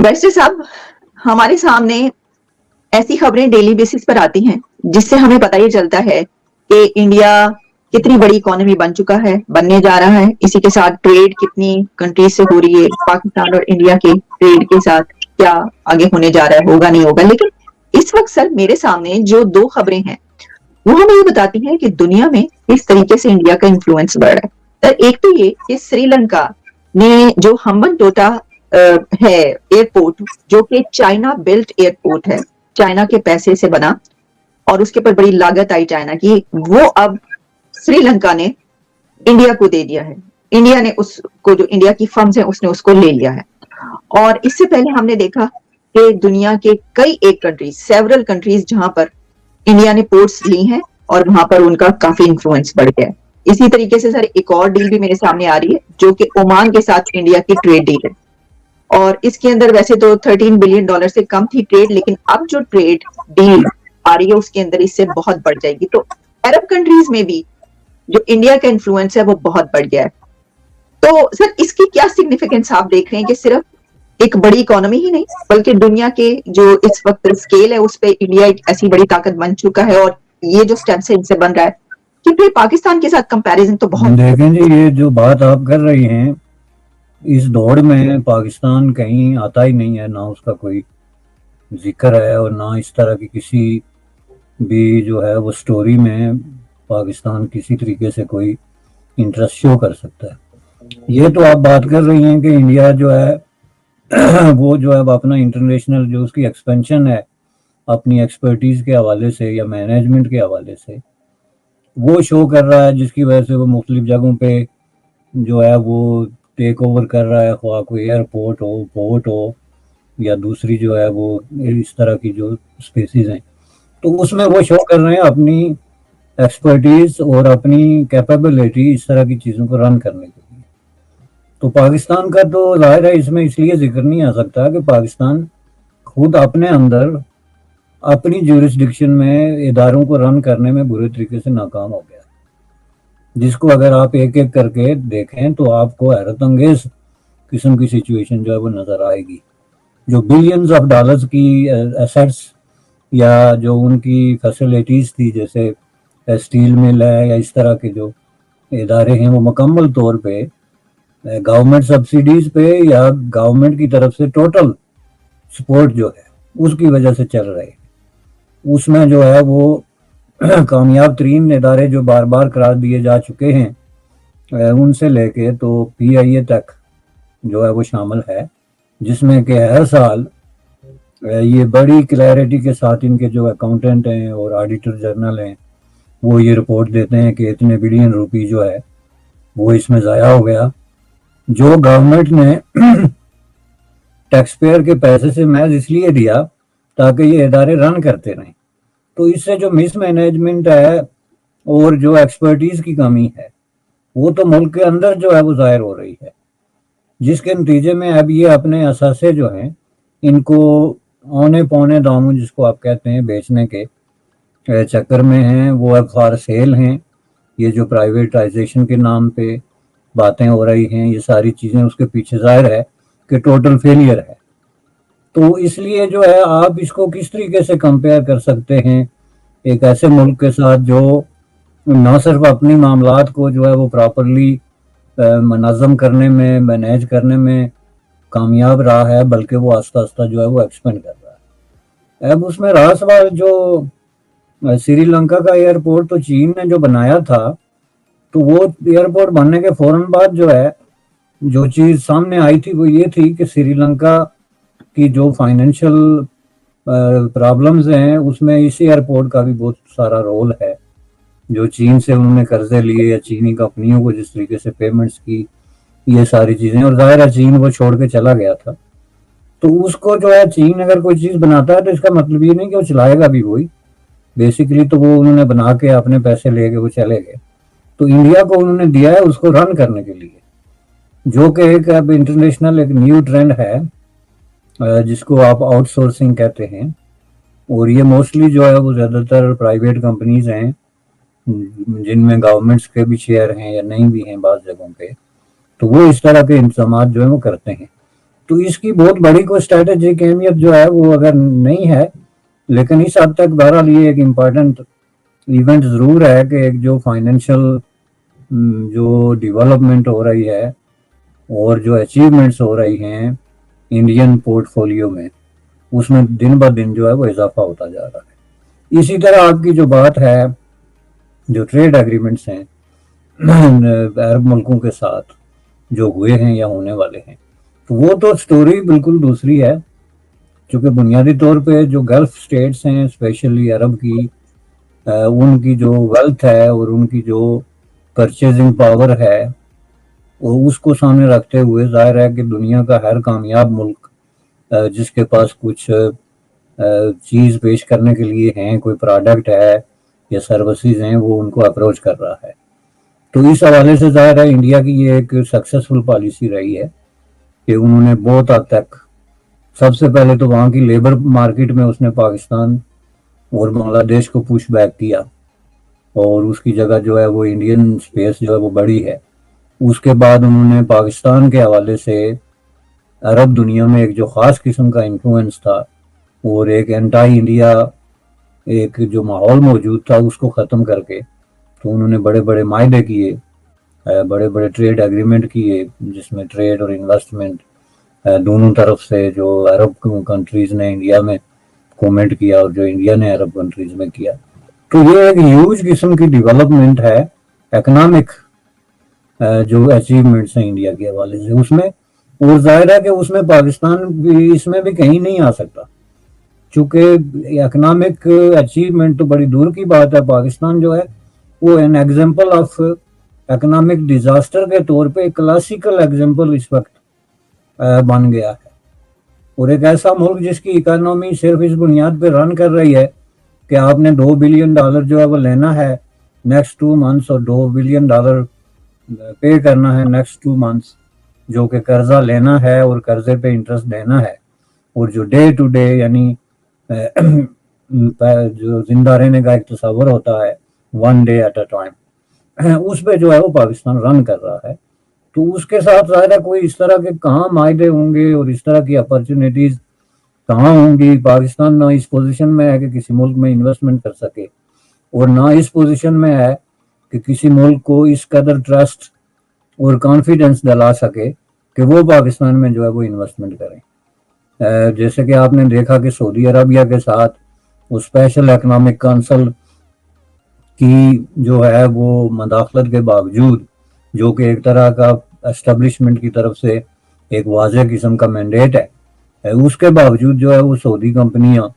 ویسے صاحب ہمارے سامنے ایسی خبریں ڈیلی بیسس پر آتی ہیں جس سے ہمیں پتہ یہ چلتا ہے کہ انڈیا کتنی بڑی اکانومی بن چکا ہے، بننے جا رہا ہے. اسی کے ساتھ ٹریڈ کتنی کنٹریز سے ہو رہی ہے، پاکستان اور انڈیا کے ٹریڈ کے ساتھ کیا آگے ہونے جا رہا ہے، ہوگا نہیں ہوگا. لیکن اس وقت سر میرے سامنے جو دو خبریں ہیں وہ ہمیں یہ بتاتی ہیں کہ دنیا میں اس طریقے سے انڈیا کا انفلوئنس بڑھ رہا ہے. سر ایک تو یہ کہ سری لنکا نے جو ہمبن ٹوٹا ہے ایئرپورٹ، جو کہ چائنا بلٹ ایئرپورٹ ہے، چائنا کے پیسے سے بنا اور اس کے پر بڑی لاگت آئی چائنا کی، وہ اب سری لنکا نے انڈیا کو دے دیا ہے. انڈیا نے اس کو، جو انڈیا کی فرمز ہیں اس نے اس کو لے لیا ہے. اور اس سے پہلے ہم نے دیکھا کہ دنیا کے کئی ایک کنٹریز، سیورل کنٹریز جہاں پر انڈیا نے پورٹس لی ہیں اور وہاں پر ان کا کافی انفلوئنس بڑھ گیا ہے. اسی طریقے سے سر ایک اور ڈیل بھی میرے سامنے آ رہی ہے جو کہ عمان کے ساتھ انڈیا کی ٹریڈ ڈیل ہے، اور اس کے اندر ویسے تو $13 بلین سے کم تھی ٹریڈ، لیکن اب جو ٹریڈ ڈیل آ رہی ہے اس کے اندر اس سے بہت بڑھ جائے گی. تو عرب کنٹریز میں بھی جو انڈیا کا انفلوئنس ہے وہ بہت بڑھ گیا ہے. تو سر اس کی کیا سگنیفیکینس آپ دیکھ رہے ہیں کہ صرف ایک بڑی اکانومی ہی نہیں بلکہ دنیا کے جو اس وقت اسکیل ہے اس پہ انڈیا ایک ایسی بڑی طاقت بن چکا ہے، اور یہ جو سٹیپ سے ان سے بن رہا ہے کہ پھر پاکستان کے ساتھ کمپیریزن تو بہت دیکھیں جی، یہ جو بات آپ کر رہی ہیں اس دوڑ میں پاکستان کہیں آتا ہی نہیں ہے، نہ اس کا کوئی ذکر ہے اور نہ اس طرح کی کسی بھی جو ہے وہ سٹوری میں پاکستان کسی طریقے سے کوئی انٹرسٹ شو کر سکتا ہے. یہ تو آپ بات کر رہی ہیں کہ انڈیا جو ہے وہ جو ہے اپنا انٹرنیشنل جو اس کی ایکسپینشن ہے اپنی ایکسپرٹیز کے حوالے سے یا مینجمنٹ کے حوالے سے وہ شو کر رہا ہے، جس کی وجہ سے وہ مختلف جگہوں پہ جو ہے وہ ٹیک اوور کر رہا ہے، خواہ کوئی ایئرپورٹ ہو، پورٹ ہو یا دوسری جو ہے وہ اس طرح کی جو اسپیسیز ہیں. تو اس میں وہ شو کر رہے ہیں اپنی ایکسپرٹیز اور اپنی کیپیبلٹی اس طرح کی چیزوں کو رن کرنے کے لیے. تو پاکستان کا تو ظاہر ہے اس میں اس لیے ذکر نہیں آ سکتا کہ پاکستان خود اپنے اندر اپنی جورسڈکشن میں اداروں کو رن کرنے میں برے طریقے سے ناکام ہو گیا، جس کو اگر آپ ایک ایک کر کے دیکھیں تو آپ کو حیرت انگیز قسم کی سچویشن جو ہے وہ نظر آئے گی. جو بلینز آف ڈالرز کی ایسٹس یا جو ان کی فیسلٹیز تھی، جیسے اسٹیل مل ہے یا اس طرح کے جو ادارے ہیں، وہ مکمل طور پہ گورنمنٹ سبسڈیز پہ یا گورنمنٹ کی طرف سے ٹوٹل سپورٹ جو ہے اس کی وجہ سے چل رہے. اس میں جو ہے وہ کامیاب ترین ادارے جو بار بار قرار دیے جا چکے ہیں ان سے لے کے تو پی آئی اے تک جو ہے وہ شامل ہے، جس میں کہ ہر سال یہ بڑی کلیئرٹی کے ساتھ ان کے جو اکاؤنٹنٹ ہیں اور آڈیٹر جنرل ہیں وہ یہ رپورٹ دیتے ہیں کہ اتنے بلین روپی جو ہے وہ اس میں ضائع ہو گیا، جو گورنمنٹ نے ٹیکس پیئر کے پیسے سے محض اس لیے دیا تاکہ یہ ادارے رن کرتے رہیں. تو اس سے جو مس مینجمنٹ ہے اور جو ایکسپرٹیز کی کمی ہے وہ تو ملک کے اندر جو ہے وہ ظاہر ہو رہی ہے، جس کے نتیجے میں اب یہ اپنے اثاثے جو ہیں ان کو اونے پونے داموں جس کو آپ کہتے ہیں بیچنے کے چکر میں ہیں، وہ اب فار سیل ہیں. یہ جو پرائیویٹائزیشن کے نام پہ باتیں ہو رہی ہیں، یہ ساری چیزیں اس کے پیچھے ظاہر ہے کہ ٹوٹل فیلئر ہے. تو اس لیے جو ہے آپ اس کو کس طریقے سے کمپیئر کر سکتے ہیں ایک ایسے ملک کے ساتھ جو نہ صرف اپنی معاملات کو جو ہے وہ پراپرلی منظم کرنے میں، مینیج کرنے میں کامیاب رہا ہے، بلکہ وہ آہستہ آہستہ جو ہے وہ ایکسپینڈ کر رہا ہے. اب اس میں رہا سوال جو سری لنکا کا ایئرپورٹ تو چین نے جو بنایا تھا، تو وہ ایئرپورٹ بننے کے فوراً بعد جو ہے جو چیز سامنے آئی تھی وہ یہ تھی کہ سری لنکا کی جو فائنینشیل پرابلمز ہیں اس میں اس ایئرپورٹ کا بھی بہت سارا رول ہے. جو چین سے انہوں نے قرضے لیے یا چینی کمپنیوں کو جس طریقے سے پیمنٹس کی، یہ ساری چیزیں، اور ظاہر ہے چین وہ چھوڑ کے چلا گیا تھا. تو اس کو جو ہے چین اگر کوئی چیز بناتا ہے تو اس کا مطلب یہ نہیں کہ وہ چلائے گا بھی وہی، بیسیکلی تو وہ انہوں نے بنا کے اپنے پیسے لے کے وہ چلے گئے. تو انڈیا کو انہوں نے دیا ہے اس کو رن کرنے کے لیے، جو کہ ایک اب انٹرنیشنل ایک نیو ٹرینڈ ہے جس کو آپ آؤٹ سورسنگ کہتے ہیں. اور یہ موسٹلی جو ہے وہ زیادہ تر پرائیویٹ کمپنیز ہیں جن میں گورنمنٹس کے بھی شیئر ہیں یا نہیں بھی ہیں بعض جگہوں پہ، تو وہ اس طرح کے انتظامات جو ہیں وہ کرتے ہیں. تو اس کی بہت بڑی کوئی اسٹریٹجک اہمیت جو ہے وہ اگر نہیں ہے، لیکن اس حد تک بہرحال یہ ایک امپورٹنٹ ایونٹ ضرور ہے کہ ایک جو فائنینشیل جو ڈیولپمنٹ ہو رہی ہے اور جو اچیومنٹس ہو رہی ہیں انڈین پورٹ فولیو میں، اس میں دن بہ دن جو ہے وہ اضافہ ہوتا جا رہا ہے۔ اسی طرح آپ کی جو بات ہے جو ٹریڈ ایگریمنٹس ہیں عرب ملکوں کے ساتھ جو ہوئے ہیں یا ہونے والے ہیں، تو وہ تو سٹوری بالکل دوسری ہے، چونکہ بنیادی طور پہ جو گلف سٹیٹس ہیں اسپیشلی عرب کی، ان کی جو ویلتھ ہے اور ان کی جو پرچیزنگ پاور ہے، وہ اس کو سامنے رکھتے ہوئے ظاہر ہے کہ دنیا کا ہر کامیاب ملک جس کے پاس کچھ چیز پیش کرنے کے لیے ہیں، کوئی پروڈکٹ ہے یا سروسز ہیں، وہ ان کو اپروچ کر رہا ہے۔ تو اس حوالے سے ظاہر ہے انڈیا کی یہ ایک سکسیسفل پالیسی رہی ہے کہ انہوں نے بہت حد تک سب سے پہلے تو وہاں کی لیبر مارکیٹ میں اس نے پاکستان اور بنگلہ دیش کو پش بیک کیا، اور اس کی جگہ جو ہے وہ انڈین سپیس جو ہے وہ بڑی ہے۔ اس کے بعد انہوں نے پاکستان کے حوالے سے عرب دنیا میں ایک جو خاص قسم کا انفلوئنس تھا اور ایک اینٹائی انڈیا ایک جو ماحول موجود تھا اس کو ختم کر کے، تو انہوں نے بڑے بڑے معاہدے کیے، بڑے بڑے ٹریڈ ایگریمنٹ کیے، جس میں ٹریڈ اور انویسٹمنٹ دونوں طرف سے جو عرب کنٹریز نے انڈیا میں کومنٹ کیا اور جو انڈیا نے عرب کنٹریز میں کیا۔ تو یہ ایک ہیوج قسم کی ڈیولپمنٹ ہے اکنامک جو اچیومنٹس ہیں انڈیا کے حوالے سے اس میں، اور ظاہر ہے کہ اس میں پاکستان بھی اس میں بھی کہیں نہیں آ سکتا، چونکہ اکنامک اچیومنٹ تو بڑی دور کی بات ہے۔ پاکستان جو ہے وہ an example of economic disaster کے طور پہ ایک کلاسیکل ایگزامپل اس وقت بن گیا ہے، اور ایک ایسا ملک جس کی اکانومی صرف اس بنیاد پہ رن کر رہی ہے کہ آپ نے $2 بلین جو ہے وہ لینا ہے نیکسٹ 2 منتھس اور $2 بلین پے کرنا ہے نیکسٹ 2 منتھس، جو کہ قرضہ لینا ہے اور قرضے پہ انٹرسٹ دینا ہے، اور جو ڈے ٹو ڈے یعنی جو زندہ رہنے کا ایک تصور ہوتا ہے one day at a time, اس پہ جو ہے وہ پاکستان رن کر رہا ہے۔ تو اس کے ساتھ ظاہر ہے کوئی اس طرح کے کہاں معاہدے ہوں گے اور اس طرح کی اپرچونیٹیز کہاں ہوں گی۔ پاکستان نہ اس پوزیشن میں ہے کہ کسی ملک میں انویسٹمنٹ کر سکے، اور نہ اس پوزیشن میں ہے کہ کسی ملک کو اس قدر ٹرسٹ اور کانفیڈنس دلا سکے کہ وہ پاکستان میں جو ہے وہ انویسٹمنٹ کریں۔ جیسے کہ آپ نے دیکھا کہ سعودی عربیہ کے ساتھ وہ اسپیشل اکنامک کونسل کی جو ہے وہ مداخلت کے باوجود، جو کہ ایک طرح کا اسٹیبلشمنٹ کی طرف سے ایک واضح قسم کا مینڈیٹ ہے، اس کے باوجود جو ہے وہ سعودی کمپنیاں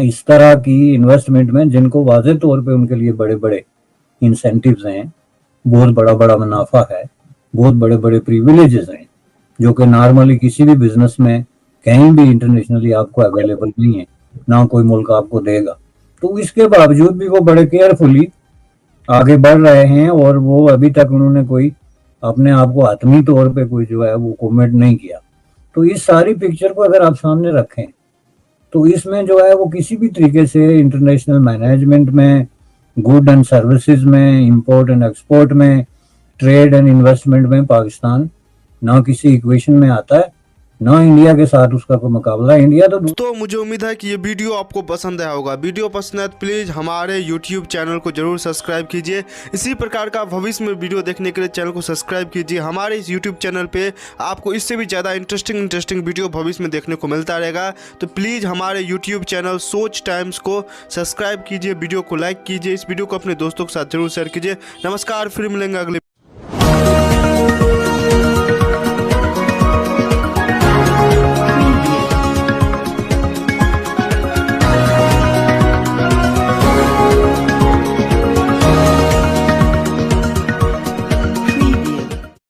اس طرح کی انویسٹمنٹ میں جن کو واضح طور پہ ان کے لیے بڑے بڑے انسینٹیوز ہیں، بہت بڑا بڑا منافع ہے، بہت بڑے بڑے پریویلیجز ہیں، جو کہ نارملی کسی بھی بزنس میں کہیں بھی انٹرنیشنلی آپ کو اویلیبل نہیں ہے، نہ کوئی ملک آپ کو دے گا۔ تو اس کے باوجود بھی وہ بڑے کیئرفلی آگے بڑھ رہے ہیں، اور وہ ابھی تک انہوں نے کوئی اپنے آپ کو حتمی طور پہ کوئی جو ہے وہ کومنٹ نہیں کیا۔ تو اس ساری پکچر کو اگر آپ سامنے رکھیں تو اس میں جو ہے وہ کسی بھی طریقے سے انٹرنیشنل مینجمنٹ میں، گڈ اینڈ سروسز میں، امپورٹ اینڈ ایکسپورٹ میں، ٹریڈ اینڈ انویسٹمنٹ میں پاکستان نہ کسی ایکویشن میں آتا ہے، نہ انڈیا کے ساتھ اس کا کوئی مقابلہ ہے۔ انڈیا تو مجھے امید ہے کہ یہ ویڈیو آپ کو پسند آیا ہوگا۔ ویڈیو پسند ہے تو پلیز ہمارے یوٹیوب چینل کو ضرور سبسکرائب کیجئے۔ اسی پرکار کا بھوشیہ میں ویڈیو دیکھنے کے لیے چینل کو سبسکرائب کیجئے۔ ہمارے اس یوٹیوب چینل پہ آپ کو اس سے بھی زیادہ انٹرسٹنگ ویڈیو بھوشیہ میں دیکھنے کو ملتا رہے گا، تو پلیز ہمارے یوٹیوب چینل سوچ ٹائمز کو سبسکرائب کیجئے، ویڈیو کو لائک کیجئے، اس ویڈیو کو اپنے دوستوں کے ساتھ ضرور شیئر کیجئے۔ نمسکار، پھر ملیں گے اگلے